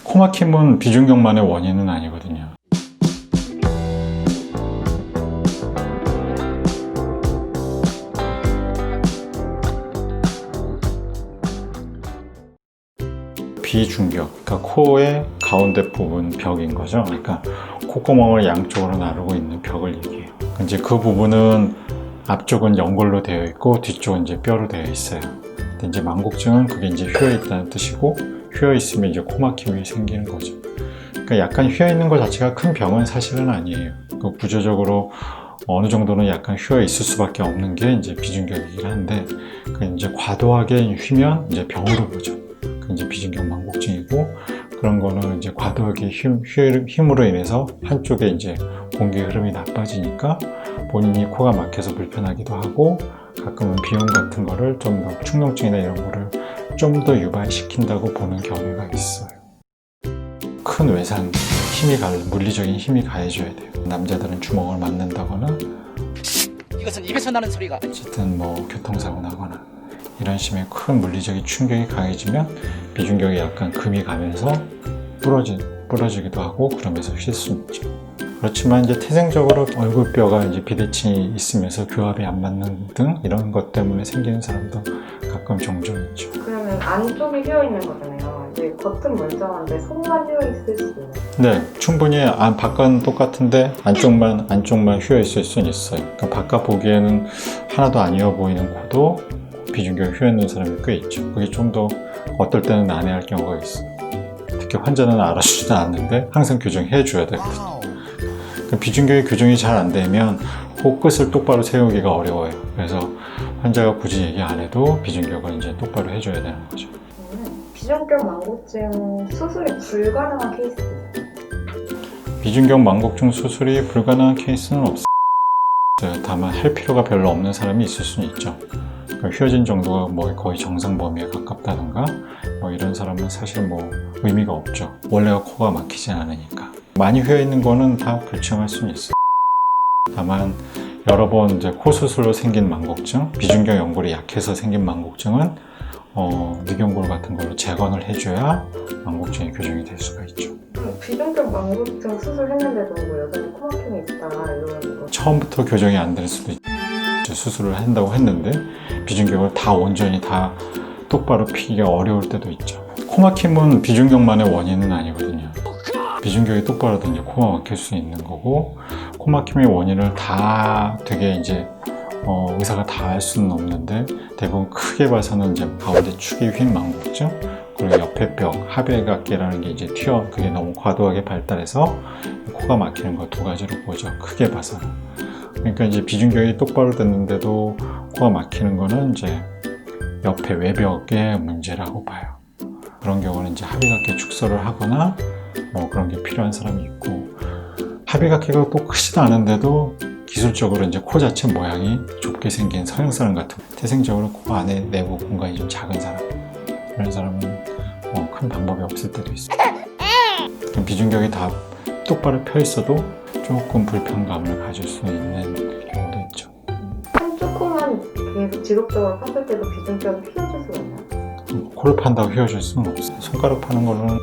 코 막힘은 비중격만의 원인은 아니거든요. 비중격, 그러니까 코의 가운데 부분 벽인 거죠. 그러니까 콧구멍을 양쪽으로 나르고 있는 벽을 얘기해요. 이제 그 부분은 앞쪽은 연골로 되어 있고 뒤쪽은 이제 뼈로 되어 있어요. 근데 이제 망곡증은 그게 이제 휘어 있다는 뜻이고, 휘어 있으면 이제 코 막힘이 생기는 거죠. 그러니까 약간 휘어 있는 것 자체가 큰 병은 사실은 아니에요. 그 구조적으로 어느 정도는 약간 휘어 있을 수밖에 없는 게 이제 비중격이긴 한데, 그 이제 과도하게 휘면 이제 병으로 보죠. 그 이제 비중격 망곡증이고, 그런 거는 이제 과도하게 힘으로 인해서 한쪽에 이제 공기 흐름이 나빠지니까 본인이 코가 막혀서 불편하기도 하고, 가끔은 비염 같은 거를 좀 더 축농증이나 이런 거를 좀 더 유발시킨다고 보는 경우가 있어요. 큰 외상, 물리적인 힘이 가해져야 돼요. 남자들은 주먹을 맞는다거나, 이것은 입에서 나는 소리가 어쨌든 뭐 교통사고 나거나 이런 식의 큰 물리적인 충격이 강해지면 비중격이 약간 금이 가면서 부러지기도 하고, 그러면서 쉴 수 있죠. 그렇지만 이제 태생적으로 얼굴뼈가 이제 비대칭이 있으면서 교합이 안 맞는 등 이런 것 때문에 생기는 사람도 가끔 종종 있죠. 그러면 안쪽이 휘어 있는 거잖아요. 이제 겉은 멀쩡한데 속만 휘어 있을 수 있는. 네, 충분히 바깥은 똑같은데 안쪽만 휘어 있을 수는 있어요. 그러니까 바깥 보기에는 하나도 안 휘어 보이는 코도 비중격이 휘어 있는 사람이 꽤 있죠. 그게 좀 더 어떨 때는 난해할 경우가 있어요. 특히 환자는 알아주지도 않는데 항상 교정해 줘야 되거든요. 비중격이 교정이 잘 안 되면 코 끝을 똑바로 세우기가 어려워요. 그래서 환자가 굳이 얘기 안 해도 비중격을 이제 똑바로 해줘야 되는 거죠. 비중격 망곡증 수술이 불가능한 케이스예요. 비중격 망곡증 수술이 불가능한 케이스는 없어요. 다만 할 필요가 별로 없는 사람이 있을 수는 있죠. 그러니까 휘어진 정도가 뭐 거의 정상 범위에 가깝다든가 뭐 이런 사람은 사실 뭐 의미가 없죠. 원래가 코가 막히진 않으니까. 많이 휘어 있는 거는 다 결정할 수는 있어요. 다만 여러 번 이제 코 수술로 생긴 망곡증, 비중격 연골이 약해서 생긴 망곡증은 늑연골 같은 걸로 재건을 해줘야 망곡증이 교정이 될 수가 있죠. 비중격 망곡증 수술했는데도 뭐 여전히 코 막힘이 있다 이런 거. 처음부터 교정이 안 될 수도 있죠. 수술을 한다고 했는데 비중격을 온전히 다 똑바로 피기가 어려울 때도 있죠. 코 막힘은 비중격만의 원인은 아니거든요. 비중격이 똑바로 돼 이제 코가 막힐 수 있는 거고, 코 막힘의 원인을 다 되게 이제 의사가 다 알 수는 없는데, 대부분 크게 봐서는 이제 가운데 축이 휜 망곡증, 그리고 옆에 벽 하배각계라는 게 이제 그게 너무 과도하게 발달해서 코가 막히는 거 두 가지로 보죠. 크게 봐서는. 그러니까 이제 비중격이 똑바로 됐는데도 코가 막히는 거는 이제 옆에 외벽의 문제라고 봐요. 그런 경우는 이제 합의각계 축소를 하거나 뭐 그런 게 필요한 사람이 있고, 합의각계가 또 크지도 않은데도 기술적으로 이제 코 자체 모양이 좁게 생긴 서양 사람 같은, 태생적으로 코 안에 내부 공간이 좀 작은 사람, 이런 사람은 뭐 큰 방법이 없을 때도 있어요. 비중격이 다 똑바로 펴 있어도 조금 불편감을 가질 수 있는 경우도 있죠. 한쪽 코만 계속 지속적으로 팠을 때도 비중격이 휘어질 수가 있나요? 코를 판다고 휘어질 수는 없어요. 손가락 파는 거는